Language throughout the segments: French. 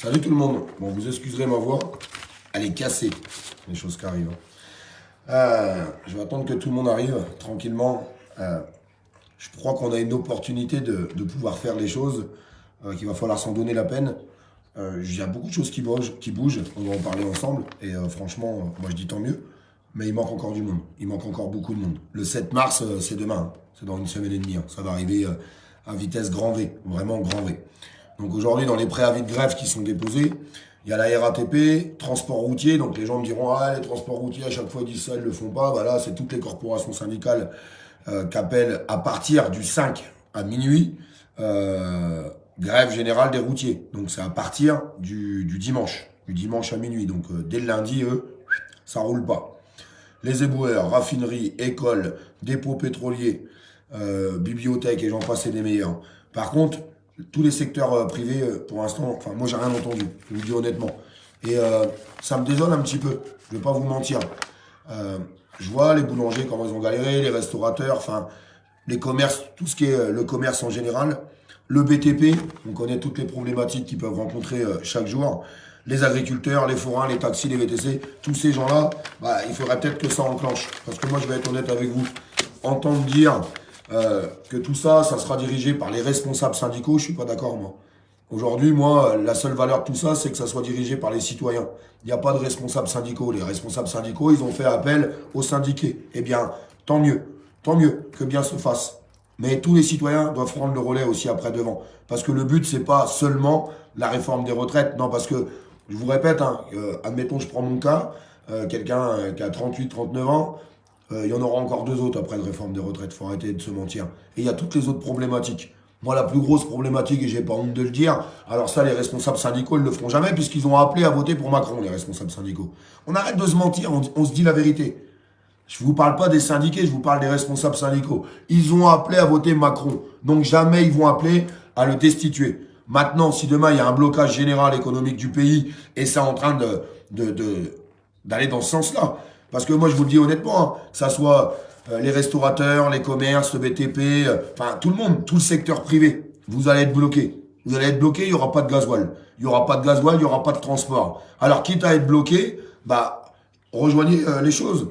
Salut tout le monde. Bon, vous excuserez ma voix, elle est cassée, les choses qui arrivent. Je vais attendre que tout le monde arrive tranquillement. Je crois qu'on a une opportunité de pouvoir faire les choses, qu'il va falloir s'en donner la peine. Il y a beaucoup de choses qui bougent, on va en parler ensemble. Et franchement, moi je dis tant mieux. Mais il manque encore du monde. Il manque encore beaucoup de monde. Le 7 mars, c'est demain. Hein. C'est dans une semaine et demie. Hein. Ça va arriver à vitesse grand V. Vraiment grand V. Donc aujourd'hui, dans les préavis de grève qui sont déposés, il y a la RATP, transport routier. Donc les gens me diront, ah, les transports routiers, à chaque fois ils disent ça, ils le font pas. Bah là, c'est toutes les corporations syndicales qui appellent à partir du 5 à minuit grève générale des routiers. Donc c'est à partir du dimanche à minuit. Donc dès le lundi, eux, ça roule pas. Les éboueurs, raffineries, écoles, dépôts pétroliers, bibliothèques et j'en passe, c'est des meilleurs. Par contre, tous les secteurs privés, pour l'instant, enfin moi j'ai rien entendu, je vous le dis honnêtement. Et ça me désole un petit peu, je vais pas vous mentir. Je vois les boulangers comment ils ont galéré, les restaurateurs, enfin les commerces, tout ce qui est le commerce en général. Le BTP, on connaît toutes les problématiques qu'ils peuvent rencontrer chaque jour. Les agriculteurs, les forains, les taxis, les VTC, tous ces gens-là, bah, il faudrait peut-être que ça enclenche. Parce que moi, je vais être honnête avec vous. Entendre dire que tout ça, ça sera dirigé par les responsables syndicaux, je suis pas d'accord, moi. Aujourd'hui, moi, la seule valeur de tout ça, c'est que ça soit dirigé par les citoyens. Il n'y a pas de responsables syndicaux. Les responsables syndicaux, ils ont fait appel aux syndiqués. Eh bien, tant mieux que bien se fasse. Mais tous les citoyens doivent prendre le relais aussi après devant. Parce que le but, c'est pas seulement la réforme des retraites. Non, parce que, je vous répète, hein, admettons, je prends mon cas, quelqu'un qui a 38, 39 ans, il y en aura encore deux autres après la réforme des retraites. Faut arrêter de se mentir. Et il y a toutes les autres problématiques. Moi, la plus grosse problématique, et j'ai pas honte de le dire, alors ça, les responsables syndicaux, ils le feront jamais, puisqu'ils ont appelé à voter pour Macron, les responsables syndicaux. On arrête de se mentir, on se dit la vérité. Je vous parle pas des syndiqués, je vous parle des responsables syndicaux. Ils ont appelé à voter Macron. Donc jamais ils vont appeler à le destituer. Maintenant, si demain il y a un blocage général économique du pays et c'est en train d'aller dans ce sens-là. Parce que moi je vous le dis honnêtement, hein, que ça soit les restaurateurs, les commerces, le BTP, enfin tout le monde, tout le secteur privé, vous allez être bloqué. Vous allez être bloqué, il n'y aura pas de gasoil. Il n'y aura pas de gasoil, il n'y aura pas de transport. Alors quitte à être bloqué, bah rejoignez les choses.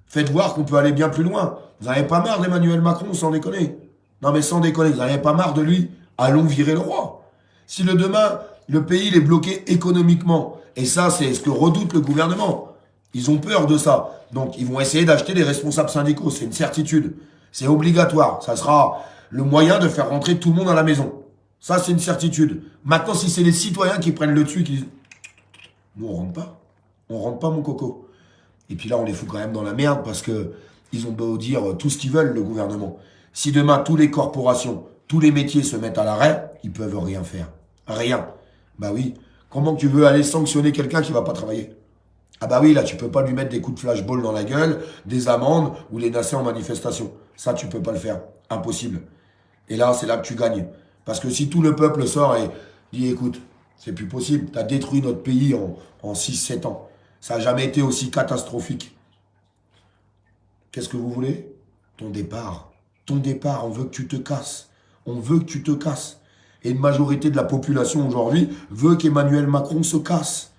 Faites voir qu'on peut aller bien plus loin. Vous n'avez pas marre d'Emmanuel Macron, sans déconner. Non mais sans déconner, vous n'avez pas marre de lui. Allons virer le roi. Si demain, le pays il est bloqué économiquement, et ça c'est ce que redoute le gouvernement, ils ont peur de ça. Donc ils vont essayer d'acheter les responsables syndicaux, c'est une certitude. C'est obligatoire. Ça sera le moyen de faire rentrer tout le monde à la maison. Ça c'est une certitude. Maintenant si c'est les citoyens qui prennent le dessus, qui disent « Nous on rentre pas. On rentre pas mon coco ». Et puis là, on les fout quand même dans la merde parce que ils ont beau dire tout ce qu'ils veulent, le gouvernement. Si demain, toutes les corporations, tous les métiers se mettent à l'arrêt, ils peuvent rien faire. Rien. Bah oui. Comment tu veux aller sanctionner quelqu'un qui va pas travailler? Ah bah oui, là, tu peux pas lui mettre des coups de flashball dans la gueule, des amendes ou les nasser en manifestation. Ça, tu peux pas le faire. Impossible. Et là, c'est là que tu gagnes. Parce que si tout le peuple sort et dit, écoute, c'est plus possible, t'as détruit notre pays en 6-7 ans. Ça n'a jamais été aussi catastrophique. Qu'est-ce que vous voulez? Ton départ. Ton départ, on veut que tu te casses. On veut que tu te casses. Et une majorité de la population aujourd'hui veut qu'Emmanuel Macron se casse.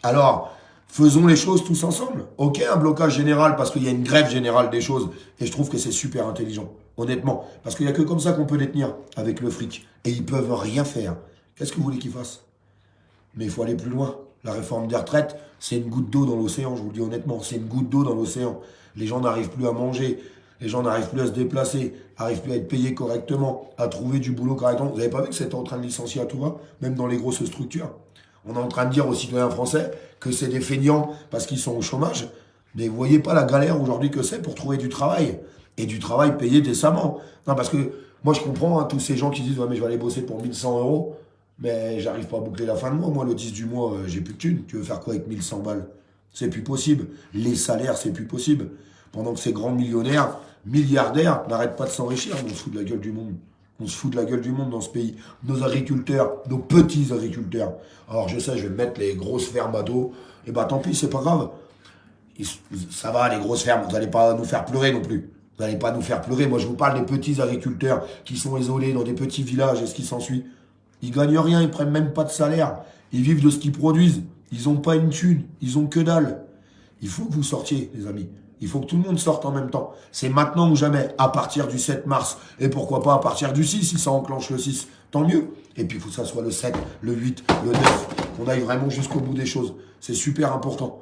Alors, faisons les choses tous ensemble. Ok, un blocage général parce qu'il y a une grève générale des choses. Et je trouve que c'est super intelligent, honnêtement. Parce qu'il n'y a que comme ça qu'on peut les tenir avec le fric. Et ils peuvent rien faire. Qu'est-ce que vous voulez qu'ils fassent? Mais il faut aller plus loin. La réforme des retraites, c'est une goutte d'eau dans l'océan, je vous le dis honnêtement, c'est une goutte d'eau dans l'océan. Les gens n'arrivent plus à manger, les gens n'arrivent plus à se déplacer, n'arrivent plus à être payés correctement, à trouver du boulot correctement. Vous n'avez pas vu que c'était en train de licencier à tout va, même dans les grosses structures. On est en train de dire aux citoyens français que c'est des feignants parce qu'ils sont au chômage, mais vous voyez pas la galère aujourd'hui que c'est pour trouver du travail, et du travail payé décemment. Non, parce que moi je comprends hein, tous ces gens qui disent « Ouais, mais je vais aller bosser pour 1100 euros ». Mais j'arrive pas à boucler la fin de mois. Moi, le 10 du mois, j'ai plus de thunes. Tu veux faire quoi avec 1100 balles? C'est plus possible. Les salaires, c'est plus possible. Pendant que ces grands millionnaires, milliardaires, n'arrêtent pas de s'enrichir. On se fout de la gueule du monde. On se fout de la gueule du monde dans ce pays. Nos agriculteurs, nos petits agriculteurs. Alors, je sais, je vais mettre les grosses fermes à dos. Eh ben, tant pis, c'est pas grave. Ça va, les grosses fermes. Vous n'allez pas nous faire pleurer non plus. Vous n'allez pas nous faire pleurer. Moi, je vous parle des petits agriculteurs qui sont isolés dans des petits villages et ce qui s'ensuit. Ils gagnent rien, ils prennent même pas de salaire. Ils vivent de ce qu'ils produisent. Ils n'ont pas une thune, ils ont que dalle. Il faut que vous sortiez, les amis. Il faut que tout le monde sorte en même temps. C'est maintenant ou jamais, à partir du 7 mars. Et pourquoi pas à partir du 6, si ça enclenche le 6, tant mieux. Et puis il faut que ça soit le 7, le 8, le 9, qu'on aille vraiment jusqu'au bout des choses. C'est super important.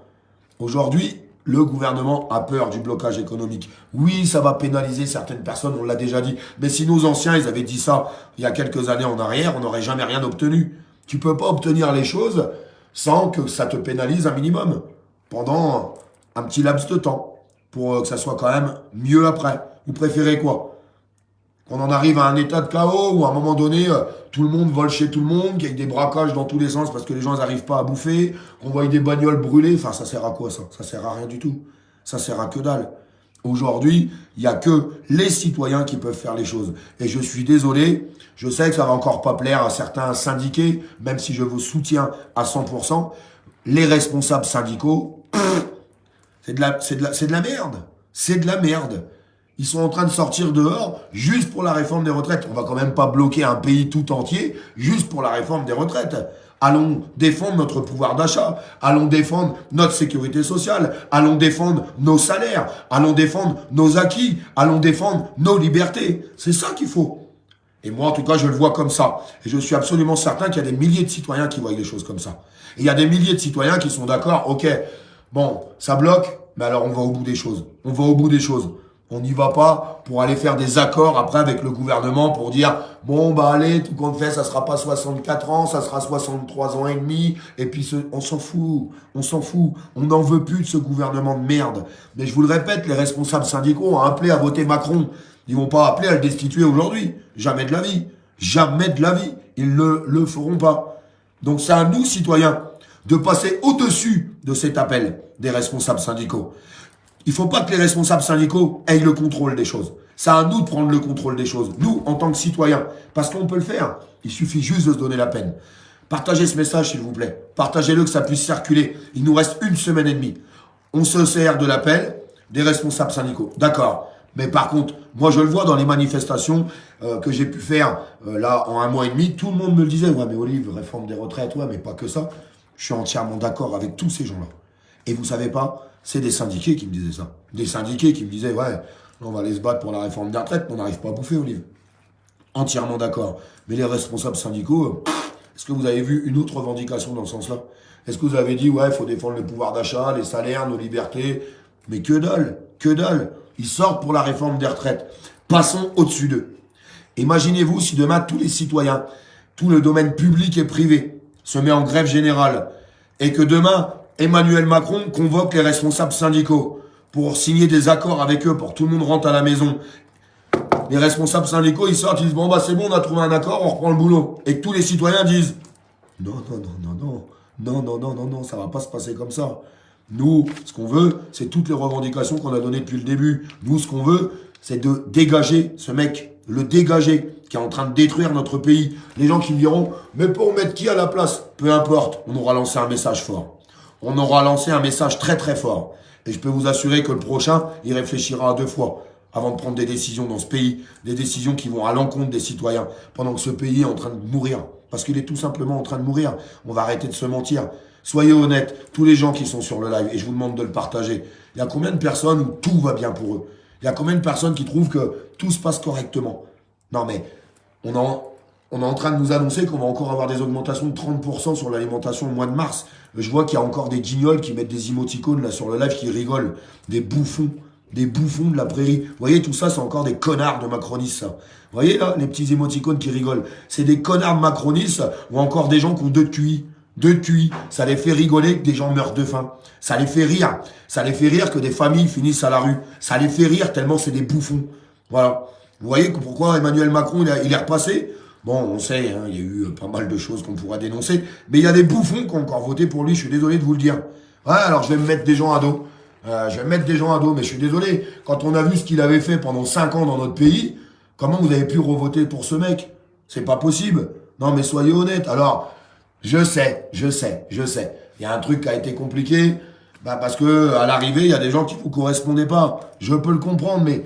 Aujourd'hui, le gouvernement a peur du blocage économique. Oui, ça va pénaliser certaines personnes, on l'a déjà dit. Mais si nos anciens, ils avaient dit ça il y a quelques années en arrière, on n'aurait jamais rien obtenu. Tu ne peux pas obtenir les choses sans que ça te pénalise un minimum pendant un petit laps de temps pour que ça soit quand même mieux après. Vous préférez quoi? Qu'on en arrive à un état de chaos où à un moment donné, tout le monde vole chez tout le monde, qu'il y ait des braquages dans tous les sens parce que les gens n'arrivent pas à bouffer, qu'on voit des bagnoles brûlées. Enfin, ça sert à quoi ça? Ça sert à rien du tout. Ça sert à que dalle. Aujourd'hui, il n'y a que les citoyens qui peuvent faire les choses. Et je suis désolé, je sais que ça va encore pas plaire à certains syndiqués, même si je vous soutiens à 100%. Les responsables syndicaux, c'est de la merde. C'est de la merde. Ils sont en train de sortir dehors juste pour la réforme des retraites. On va quand même pas bloquer un pays tout entier juste pour la réforme des retraites. Allons défendre notre pouvoir d'achat. Allons défendre notre sécurité sociale. Allons défendre nos salaires. Allons défendre nos acquis. Allons défendre nos libertés. C'est ça qu'il faut. Et moi, en tout cas, je le vois comme ça. Et je suis absolument certain qu'il y a des milliers de citoyens qui voient les choses comme ça. Et il y a des milliers de citoyens qui sont d'accord, ok, bon, ça bloque, mais alors on va au bout des choses. On va au bout des choses. On n'y va pas pour aller faire des accords après avec le gouvernement pour dire bon bah allez, tout compte fait, ça sera pas 64 ans, ça sera 63 ans et demi, et puis on s'en fout, on n'en veut plus de ce gouvernement de merde. Mais je vous le répète, les responsables syndicaux ont appelé à voter Macron. Ils vont pas appeler à le destituer aujourd'hui. Jamais de la vie. Jamais de la vie. Ils ne le feront pas. Donc c'est à nous, citoyens, de passer au-dessus de cet appel des responsables syndicaux. Il ne faut pas que les responsables syndicaux aient le contrôle des choses. C'est à nous de prendre le contrôle des choses. Nous, en tant que citoyens. Parce qu'on peut le faire. Il suffit juste de se donner la peine. Partagez ce message, s'il vous plaît. Partagez-le, que ça puisse circuler. Il nous reste 1 semaine et demie. On se sert de l'appel des responsables syndicaux. D'accord. Mais par contre, moi je le vois dans les manifestations que j'ai pu faire là en 1 mois et demi. Tout le monde me le disait. Ouais, mais Olive, réforme des retraites. Ouais, mais pas que ça. Je suis entièrement d'accord avec tous ces gens-là. Et vous savez pas, c'est des syndiqués qui me disaient ça. Des syndiqués qui me disaient, ouais, on va aller se battre pour la réforme des retraites, mais on n'arrive pas à bouffer, Olive. Entièrement d'accord. Mais les responsables syndicaux, est-ce que vous avez vu une autre revendication dans ce sens-là? Est-ce que vous avez dit, ouais, il faut défendre le pouvoir d'achat, les salaires, nos libertés? Mais que dalle, que dalle. Ils sortent pour la réforme des retraites. Passons au-dessus d'eux. Imaginez-vous si demain, tous les citoyens, tout le domaine public et privé se met en grève générale et que demain, Emmanuel Macron convoque les responsables syndicaux pour signer des accords avec eux, pour que tout le monde rentre à la maison. Les responsables syndicaux, ils sortent, ils disent, bon, bah, c'est bon, on a trouvé un accord, on reprend le boulot. Et que tous les citoyens disent, non, ça va pas se passer comme ça. Nous, ce qu'on veut, c'est toutes les revendications qu'on a données depuis le début. Nous, ce qu'on veut, c'est de dégager ce mec, le dégager, qui est en train de détruire notre pays. Les gens qui me diront, mais pour mettre qui à la place? Peu importe, on aura lancé un message fort. On aura lancé un message très très fort. Et je peux vous assurer que le prochain, il réfléchira à 2 fois avant de prendre des décisions dans ce pays, des décisions qui vont à l'encontre des citoyens, pendant que ce pays est en train de mourir. Parce qu'il est tout simplement en train de mourir. On va arrêter de se mentir. Soyez honnêtes, tous les gens qui sont sur le live, et je vous demande de le partager. Il y a combien de personnes où tout va bien pour eux? Il y a combien de personnes qui trouvent que tout se passe correctement? Non mais, on est en train de nous annoncer qu'on va encore avoir des augmentations de 30% sur l'alimentation au mois de mars. Je vois qu'il y a encore des guignols qui mettent des émoticônes là sur le live qui rigolent. Des bouffons de la prairie. Vous voyez, tout ça, c'est encore des connards de macronistes, ça. Vous voyez là, les petits émoticônes qui rigolent. C'est des connards de macronistes ou encore des gens qui ont 2 QI. 2 QI. Ça les fait rigoler que des gens meurent de faim. Ça les fait rire. Ça les fait rire que des familles finissent à la rue. Ça les fait rire tellement c'est des bouffons. Voilà. Vous voyez pourquoi Emmanuel Macron, il est repassé? Bon, on sait, hein, il y a eu pas mal de choses qu'on pourra dénoncer, mais il y a des bouffons qui ont encore voté pour lui, je suis désolé de vous le dire. Ouais, alors je vais me mettre des gens à dos. Mais je suis désolé. Quand on a vu ce qu'il avait fait pendant 5 ans dans notre pays, comment vous avez pu revoter pour ce mec? C'est pas possible. Non, mais soyez honnêtes. Alors, je sais. Il y a un truc qui a été compliqué, parce que à l'arrivée, il y a des gens qui vous correspondaient pas. Je peux le comprendre, mais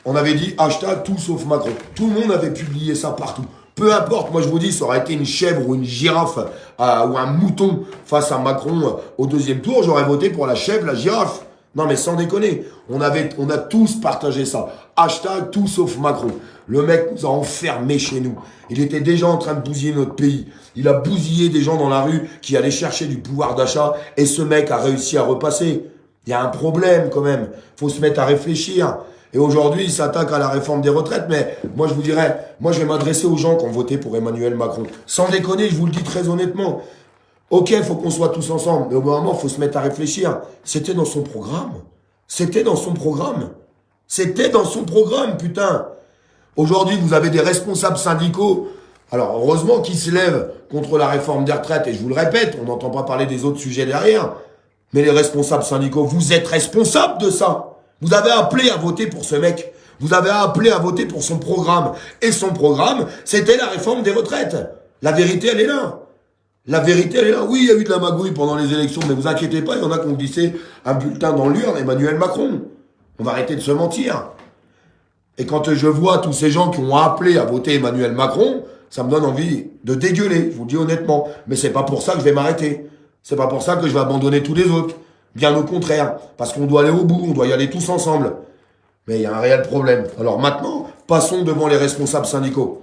on avait dit hashtag tout sauf Macron. Tout le monde avait publié ça partout. peu importe, moi je vous dis, ça aurait été une chèvre ou une girafe ou un mouton face à Macron au deuxième tour, j'aurais voté pour la chèvre, la girafe. Non mais sans déconner, on a tous partagé ça. Hashtag tout sauf Macron. Le mec nous a enfermés chez nous. Il était déjà en train de bousiller notre pays. Il a bousillé des gens dans la rue qui allaient chercher du pouvoir d'achat et ce mec a réussi à repasser. Il y a un problème quand même. Faut se mettre à réfléchir. Et aujourd'hui, il s'attaque à la réforme des retraites. Mais moi, je vous dirais, moi, je vais m'adresser aux gens qui ont voté pour Emmanuel Macron. Sans déconner, je vous le dis très honnêtement. Ok, il faut qu'on soit tous ensemble. Mais au bout d'un moment, il faut se mettre à réfléchir. C'était dans son programme. C'était dans son programme. C'était dans son programme, putain. Aujourd'hui, vous avez des responsables syndicaux. Alors, heureusement qu'ils se lèvent contre la réforme des retraites. Et je vous le répète, on n'entend pas parler des autres sujets derrière. Mais les responsables syndicaux, vous êtes responsables de ça. Vous avez appelé à voter pour ce mec. Vous avez appelé à voter pour son programme. Et son programme, c'était la réforme des retraites. La vérité, elle est là. La vérité, elle est là. Oui, il y a eu de la magouille pendant les élections, mais vous inquiétez pas, il y en a qui ont glissé un bulletin dans l'urne, Emmanuel Macron. On va arrêter de se mentir. Et quand je vois tous ces gens qui ont appelé à voter Emmanuel Macron, ça me donne envie de dégueuler, je vous le dis honnêtement. Mais c'est pas pour ça que je vais m'arrêter. C'est pas pour ça que je vais abandonner tous les autres. Bien au contraire. Parce qu'on doit aller au bout, on doit y aller tous ensemble. Mais il y a un réel problème. Alors maintenant, passons devant les responsables syndicaux.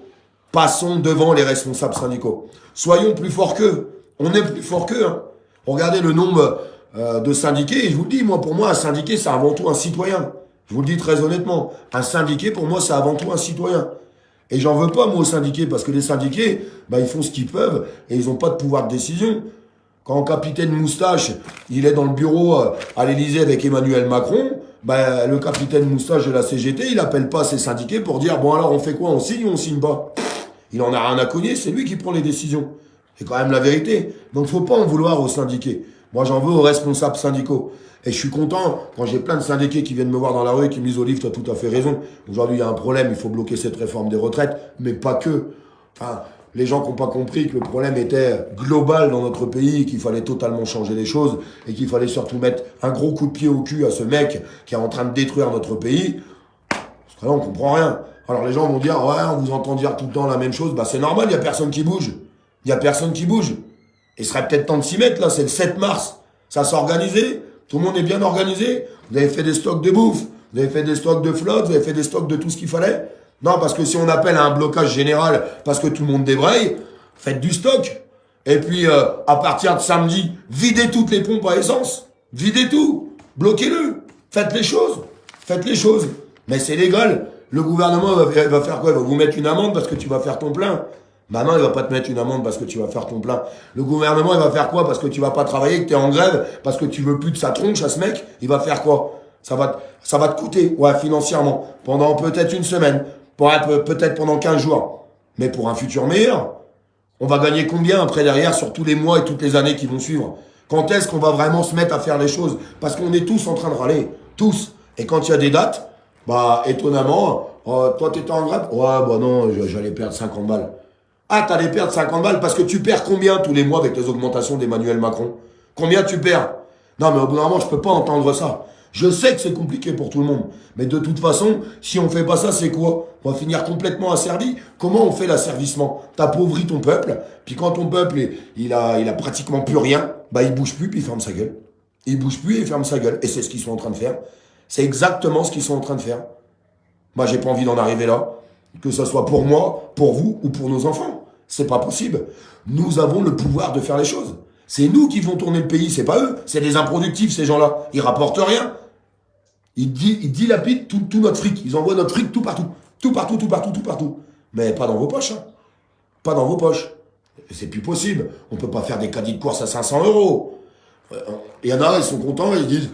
Passons devant les responsables syndicaux. Soyons plus forts qu'eux. On est plus forts qu'eux. Hein. Regardez le nombre de syndiqués. Et je vous le dis, moi, pour moi, un syndiqué, c'est avant tout un citoyen. Je vous le dis très honnêtement. Un syndiqué, pour moi, c'est avant tout un citoyen. Et j'en veux pas, moi, aux syndiqués, parce que les syndiqués, ils font ce qu'ils peuvent et ils n'ont pas de pouvoir de décision. Quand Capitaine Moustache, il est dans le bureau à l'Élysée avec Emmanuel Macron, le capitaine Moustache de la CGT, il appelle pas ses syndiqués pour dire « Bon alors, on fait quoi? On signe ou on signe pas ?» Il en a rien à cogner, c'est lui qui prend les décisions. C'est quand même la vérité. Donc faut pas en vouloir aux syndiqués. Moi, j'en veux aux responsables syndicaux. Et je suis content quand j'ai plein de syndiqués qui viennent me voir dans la rue et qui me disent « Olive, tu as tout à fait raison. Aujourd'hui, il y a un problème, il faut bloquer cette réforme des retraites. » Mais pas que. Enfin, les gens qui n'ont pas compris que le problème était global dans notre pays, qu'il fallait totalement changer les choses et qu'il fallait surtout mettre un gros coup de pied au cul à ce mec qui est en train de détruire notre pays. Parce que là, on comprend rien. Alors les gens vont dire « Ouais, on vous entend dire tout le temps la même chose. » C'est normal, il n'y a personne qui bouge. Il n'y a personne qui bouge. Il serait peut-être temps de s'y mettre, là, c'est le 7 mars. Ça s'est organisé. Tout le monde est bien organisé. Vous avez fait des stocks de bouffe. Vous avez fait des stocks de flotte. Vous avez fait des stocks de tout ce qu'il fallait. Non, parce que si on appelle à un blocage général parce que tout le monde débraye, faites du stock. Et puis, à partir de samedi, videz toutes les pompes à essence. Videz tout. Bloquez-le. Faites les choses. Faites les choses. Mais c'est légal. Le gouvernement va faire quoi? Il va vous mettre une amende parce que tu vas faire ton plein. Non, il va pas te mettre une amende parce que tu vas faire ton plein. Le gouvernement, il va faire quoi? Parce que tu vas pas travailler, que tu es en grève, parce que tu veux plus de sa tronche à ce mec, il va faire quoi? Ça va te coûter, ouais, financièrement, pendant peut-être une semaine, peut-être pendant 15 jours. Mais pour un futur meilleur, on va gagner combien après derrière sur tous les mois et toutes les années qui vont suivre? Quand est-ce qu'on va vraiment se mettre à faire les choses? Parce qu'on est tous en train de râler. Tous. Et quand il y a des dates, étonnamment, toi t'étais en grève? Ouais, non, j'allais perdre 50 balles. Ah, t'allais perdre 50 balles parce que tu perds combien tous les mois avec les augmentations d'Emmanuel Macron? Combien tu perds? Non, mais au bout d'un moment, je peux pas entendre ça. Je sais que c'est compliqué pour tout le monde. Mais de toute façon, si on fait pas ça, c'est quoi? On va finir complètement asservi. Comment on fait l'asservissement? T'appauvris ton peuple, puis quand ton peuple, il a pratiquement plus rien, il bouge plus, puis il ferme sa gueule. Il bouge plus et il ferme sa gueule. Et c'est ce qu'ils sont en train de faire. C'est exactement ce qu'ils sont en train de faire. J'ai pas envie d'en arriver là. Que ce soit pour moi, pour vous ou pour nos enfants. C'est pas possible. Nous avons le pouvoir de faire les choses. C'est nous qui vont tourner le pays, c'est pas eux. C'est des improductifs, ces gens-là. Ils rapportent rien. Ils dilapident tout notre fric. Ils envoient notre fric tout partout. Tout partout, tout partout, tout partout. Mais pas dans vos poches. Hein. Pas dans vos poches. C'est plus possible. On peut pas faire des caddies de course à 500 euros. Il y en a, ils sont contents, ils disent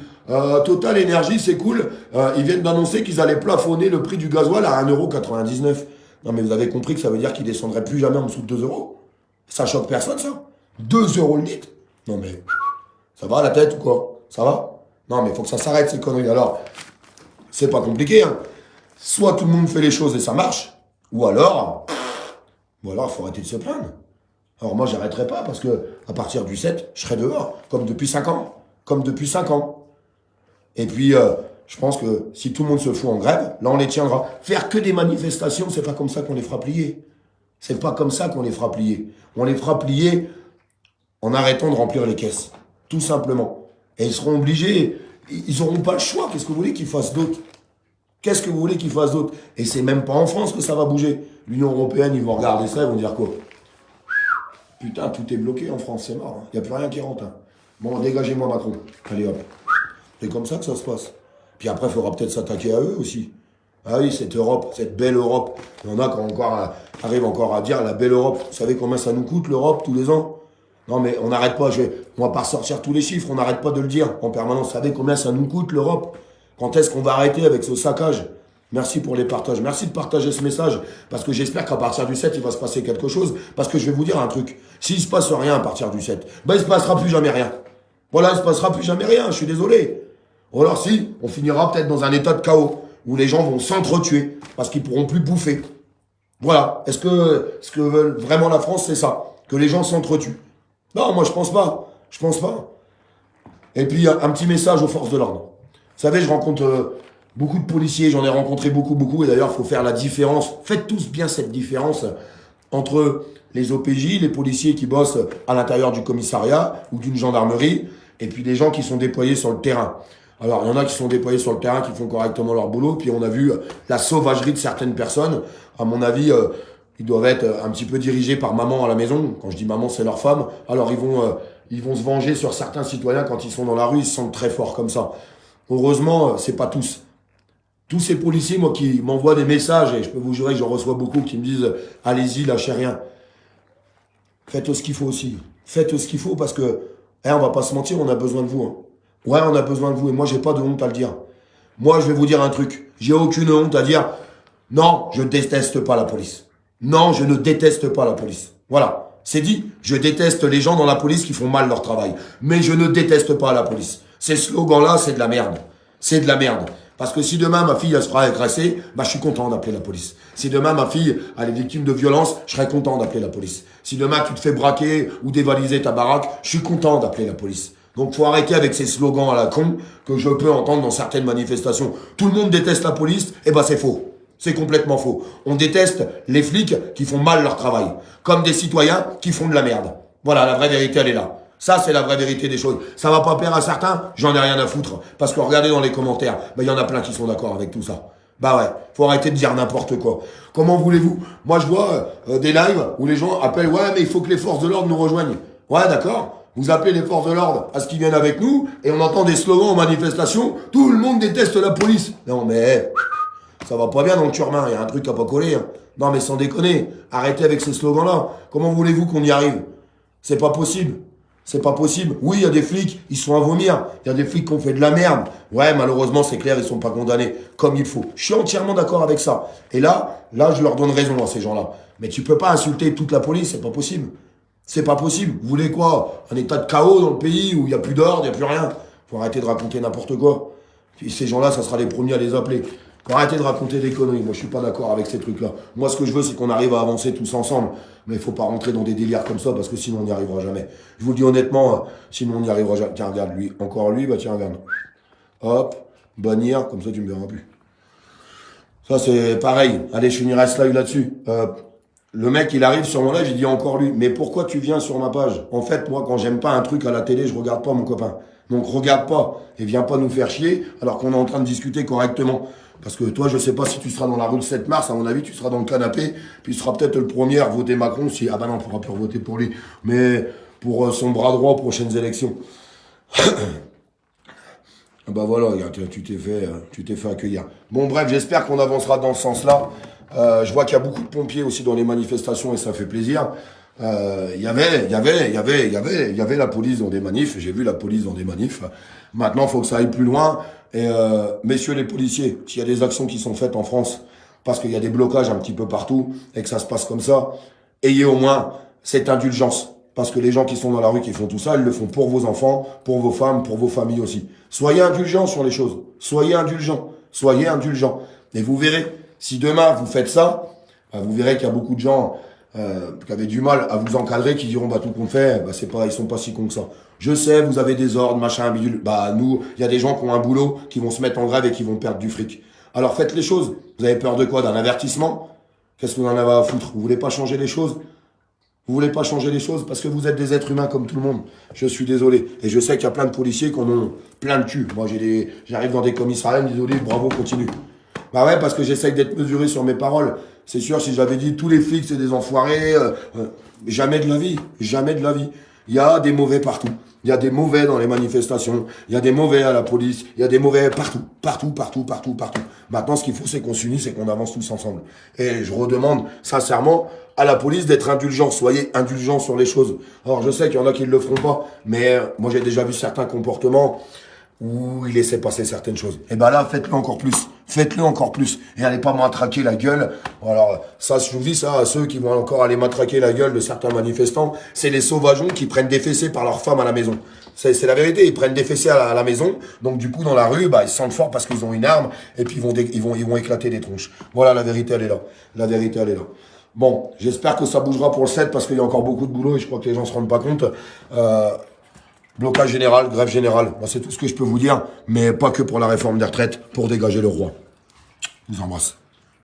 Total Énergie, c'est cool. Ils viennent d'annoncer qu'ils allaient plafonner le prix du gasoil à 1,99 €. Non, mais vous avez compris que ça veut dire qu'ils descendraient plus jamais en dessous de 2 euros. Ça choque personne, ça. 2 € le litre. Non, mais ça va à la tête ou quoi? Ça va? Non, mais il faut que ça s'arrête, ces conneries. Alors, c'est pas compliqué. Hein. Soit tout le monde fait les choses et ça marche, ou alors, il faut arrêter de se plaindre. Alors moi, j'arrêterai pas parce que à partir du 7, je serai dehors, comme depuis 5 ans. Comme depuis 5 ans. Et puis, je pense que si tout le monde se fout en grève, là, on les tiendra. Faire que des manifestations, c'est pas comme ça qu'on les fera plier. C'est pas comme ça qu'on les fera plier. On les fera plier en arrêtant de remplir les caisses. Tout simplement. Et ils seront obligés, ils n'auront pas le choix. Qu'est-ce que vous voulez qu'ils fassent d'autre? Qu'est-ce que vous voulez qu'ils fassent d'autre? Et c'est même pas en France que ça va bouger. L'Union européenne, ils vont regarder ça, ils vont dire quoi? Putain, tout est bloqué en France, c'est mort. Il n'y a plus rien qui rentre. Hein. Bon, dégagez-moi Macron. Allez hop. C'est comme ça que ça se passe. Puis après, il faudra peut-être s'attaquer à eux aussi. Ah oui, cette Europe, cette belle Europe. Il y en a qui arrivent encore à dire la belle Europe. Vous savez combien ça nous coûte l'Europe tous les ans? Non mais on n'arrête pas, on va pas ressortir tous les chiffres, on n'arrête pas de le dire en permanence. Vous savez combien ça nous coûte l'Europe? Quand est-ce qu'on va arrêter avec ce saccage? Merci pour les partages. Merci de partager ce message. Parce que j'espère qu'à partir du 7, il va se passer quelque chose. Parce que je vais vous dire un truc. S'il se passe rien à partir du 7, ben il se passera plus jamais rien. Voilà, il se passera plus jamais rien, je suis désolé. Ou alors si, on finira peut-être dans un état de chaos, où les gens vont s'entretuer, parce qu'ils pourront plus bouffer. Voilà. Est-ce que veut vraiment la France, c'est ça? Que les gens s'entretuent? Non, moi je pense pas. Je pense pas. Et puis un petit message aux forces de l'ordre. Vous savez, je rencontre beaucoup de policiers, j'en ai rencontré beaucoup, et d'ailleurs, il faut faire la différence. Faites tous bien cette différence entre les OPJ, les policiers qui bossent à l'intérieur du commissariat ou d'une gendarmerie, et puis des gens qui sont déployés sur le terrain. Alors, il y en a qui sont déployés sur le terrain, qui font correctement leur boulot, puis on a vu la sauvagerie de certaines personnes. À mon avis, ils doivent être un petit peu dirigés par maman à la maison. Quand je dis maman, c'est leur femme. Alors, ils vont se venger sur certains citoyens quand ils sont dans la rue, ils se sentent très forts comme ça. Heureusement, c'est pas tous. Tous ces policiers, moi, qui m'envoient des messages, et je peux vous jurer que j'en reçois beaucoup, qui me disent « Allez-y, lâchez rien ». Faites ce qu'il faut aussi. Faites ce qu'il faut parce que, on va pas se mentir, on a besoin de vous. Hein. Ouais, on a besoin de vous et moi, j'ai pas de honte à le dire. Moi, je vais vous dire un truc. J'ai aucune honte à dire « Non, je déteste pas la police. Non, je ne déteste pas la police. » Voilà. C'est dit. Je déteste les gens dans la police qui font mal leur travail. Mais je ne déteste pas la police. Ces slogans-là, c'est de la merde. C'est de la merde. Parce que si demain ma fille elle sera agressée, bah je suis content d'appeler la police. Si demain ma fille elle est victime de violence, je serai content d'appeler la police. Si demain tu te fais braquer ou dévaliser ta baraque, je suis content d'appeler la police. Donc faut arrêter avec ces slogans à la con que je peux entendre dans certaines manifestations. Tout le monde déteste la police, eh ben c'est faux. C'est complètement faux. On déteste les flics qui font mal leur travail, comme des citoyens qui font de la merde. Voilà, la vraie vérité elle est là. Ça, c'est la vraie vérité des choses. Ça va pas plaire à certains, j'en ai rien à foutre. Parce que regardez dans les commentaires, il y en a plein qui sont d'accord avec tout ça. Bah ouais, faut arrêter de dire n'importe quoi. Comment voulez-vous? Moi, je vois des lives où les gens appellent « Ouais, mais il faut que les forces de l'ordre nous rejoignent. » Ouais, d'accord. Vous appelez les forces de l'ordre à ce qu'ils viennent avec nous, et on entend des slogans en manifestation « Tout le monde déteste la police. » Non, mais ça va pas bien dans le turmin, il y a un truc à pas coller. Hein. Non, mais sans déconner, arrêtez avec ces slogans-là. Comment voulez-vous qu'on y arrive? C'est pas possible. C'est pas possible. Oui, il y a des flics, ils sont à vomir. Il y a des flics qui ont fait de la merde. Ouais, malheureusement, c'est clair, ils sont pas condamnés comme il faut. Je suis entièrement d'accord avec ça. Et là, je leur donne raison à ces gens-là. Mais tu peux pas insulter toute la police, c'est pas possible. C'est pas possible. Vous voulez quoi? Un état de chaos dans le pays où il y a plus d'ordre, il y a plus rien. Faut arrêter de raconter n'importe quoi. Puis ces gens-là, ça sera les premiers à les appeler. Faut arrêter de raconter des conneries. Moi, je suis pas d'accord avec ces trucs-là. Moi, ce que je veux, c'est qu'on arrive à avancer tous ensemble. Mais il faut pas rentrer dans des délires comme ça, parce que sinon, on n'y arrivera jamais. Je vous le dis honnêtement, sinon, on n'y arrivera jamais. Tiens, regarde, lui. Encore lui, bah tiens, regarde. Hop, bannir, comme ça, tu me verras plus. Ça, c'est pareil. Allez, je finirai ce live là-dessus. Le mec, il arrive sur mon live, j'ai dit encore lui. Mais pourquoi tu viens sur ma page? En fait, moi, quand j'aime pas un truc à la télé, je regarde pas, mon copain. Donc, regarde pas. Et viens pas nous faire chier, alors qu'on est en train de discuter correctement. Parce que toi, je sais pas si tu seras dans la rue le 7 mars, à mon avis, tu seras dans le canapé, puis tu seras peut-être le premier à voter Macron, si, ah bah non, on pourra plus voter pour lui, mais pour son bras droit aux prochaines élections. Bah voilà, tu t'es fait accueillir. Bon, bref, j'espère qu'on avancera dans ce sens-là. Je vois qu'il y a beaucoup de pompiers aussi dans les manifestations et ça fait plaisir. Il y avait la police dans des manifs. J'ai vu la police dans des manifs. Maintenant, il faut que ça aille plus loin. Et messieurs les policiers, s'il y a des actions qui sont faites en France, parce qu'il y a des blocages un petit peu partout et que ça se passe comme ça, ayez au moins cette indulgence. Parce que les gens qui sont dans la rue, qui font tout ça, ils le font pour vos enfants, pour vos femmes, pour vos familles aussi. Soyez indulgents sur les choses. Soyez indulgents. Soyez indulgents. Et vous verrez, si demain vous faites ça, vous verrez qu'il y a beaucoup de gens qui avaient du mal à vous encadrer, qui diront, bah, tout qu'on fait, bah, c'est pas, ils sont pas si cons que ça. Je sais, vous avez des ordres, machin, bidule. Bah, nous, il y a des gens qui ont un boulot, qui vont se mettre en grève et qui vont perdre du fric. Alors, faites les choses. Vous avez peur de quoi? D'un avertissement? Qu'est-ce que vous en avez à foutre? Vous voulez pas changer les choses? Vous voulez pas changer les choses parce que vous êtes des êtres humains comme tout le monde. Je suis désolé. Et je sais qu'il y a plein de policiers qui en ont plein de cul. Moi, j'arrive dans des commissariats, désolé, bravo, continue. Bah ouais, parce que j'essaye d'être mesuré sur mes paroles. C'est sûr, si j'avais dit tous les flics, c'est des enfoirés, jamais de la vie. Jamais de la vie. Il y a des mauvais partout. Il y a des mauvais dans les manifestations. Il y a des mauvais à la police. Il y a des mauvais partout. Partout, partout, partout, partout. Maintenant, ce qu'il faut, c'est qu'on s'unisse et qu'on avance tous ensemble. Et je redemande, sincèrement, à la police d'être indulgent. Soyez indulgents sur les choses. Alors, je sais qu'il y en a qui ne le feront pas. Mais moi, j'ai déjà vu certains comportements où il laissait passer certaines choses. Et ben là, faites-le encore plus. Faites-le encore plus. Et allez pas matraquer la gueule. Alors, ça, je vous dis ça à ceux qui vont encore aller matraquer la gueule de certains manifestants. C'est les sauvageons qui prennent des fessées par leurs femmes à la maison. C'est la vérité. Ils prennent des fessées à la maison. Donc, du coup, dans la rue, bah, ils se sentent forts parce qu'ils ont une arme. Et puis, ils vont éclater des tronches. Voilà, la vérité, elle est là. La vérité, elle est là. Bon, j'espère que ça bougera pour le 7 parce qu'il y a encore beaucoup de boulot et je crois que les gens ne se rendent pas compte. Blocage général, grève générale. Moi, c'est tout ce que je peux vous dire, mais pas que pour la réforme des retraites, pour dégager le roi. Je vous embrasse.